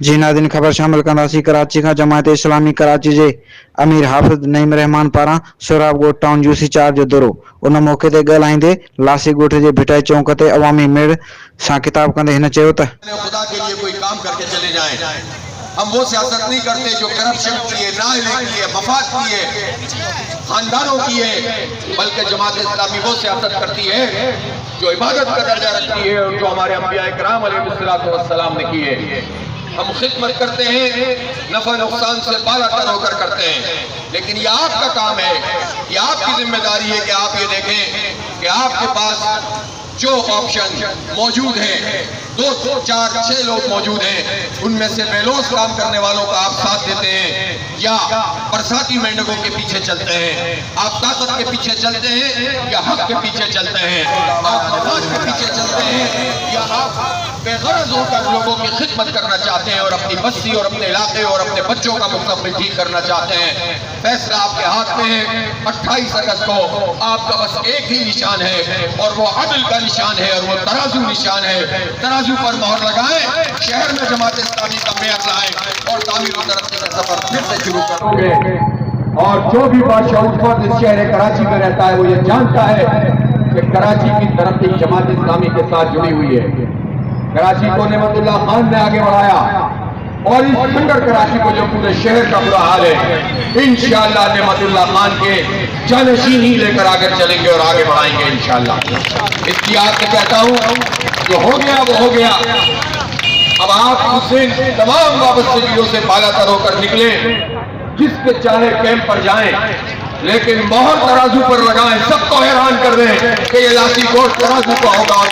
जी नादिन खबर शामिल कंदासीं। कराची का जमायत इस्लामी कराची जे अमीर हाफिज़ नईम रहमान पारां सोराब ॻोठ टाउन यूसी 4 जो दौरो। उन मौक़े ते ॻाल्हाईंदे लासी ॻोठ जे भिटाई चौक ते अवामी मेड़ सां खिताब कंदे हिन चयो त खुदा के लिए कोई काम करके चले जाएं। हम वो सियासत नहीं करते जो करप्शन की है, नाअहली की है, मफाद की है, खानदानों की है, बल्कि जमात इस्लामी वो सियासत करती है जो इबादत का दर्जा रखती है और जो हमारे अंबिया इकराम अलैहिस्सलाम ने की है। हम खिदमत करते हैं, नफा नुकसान से बालातर होकर करते हैं, लेकिन ये आपका काम है, ये आपकी जिम्मेदारी है कि आप ये देखें कि आपके पास जो ऑप्शन मौजूद हैं, 2, 4, 6 लोग मौजूद हैं, उनमें से बेलोस काम करने वालों का आप साथ देते हैं या बरसाती मेंढकों के पीछे चलते हैं। आप ताकत के पीछे चलते हैं या हक के पीछे चलते हैं। आप समाज के पीछे चलते हैं या आप बेगरज होकर लोगों की खिदमत करना चाहते हैं और अपनी बस्ती और अपने इलाके और अपने बच्चों का मुस्तकबिल ठीक करना चाहते हैं। फैसला आपके हाथ में है। 28 अगस्त को आपका बस एक ही निशान है और वो अदल का निशान है और वो तराजू निशान है। तराजू पर मोहर लगाएं, शहर में जमात इस्लामी का मेयर लाएं और तामीर व तरक्की का सफर फिर से शुरू करोगे। और जो भी बादशाह इस शहर कराची में रहता है वो ये जानता है कि कराची की तरक्की जमात इस्लामी के साथ जुड़ी हुई है। कराची को नेमतुल्लाह खान ने आगे बढ़ाया और इस खंडर कराची को जो पूरे शहर का बुरा हाल है, इंशाअल्लाह नेमतुल्लाह खान के जानशीन ही लेकर आगे चलेंगे और आगे बढ़ाएंगे इंशाअल्लाह। इसकी याद से कहता हूँ जो हो गया वो हो गया। अब आप उससे तमाम वाबस्तगियों से बालातर होकर निकले, जिसके चाहे कैंप पर जाएं, लेकिन मोहर तराजू पर लगाएं, सबको हैरान कर दें कि ये लासी ॻोठ तराजू का होगा और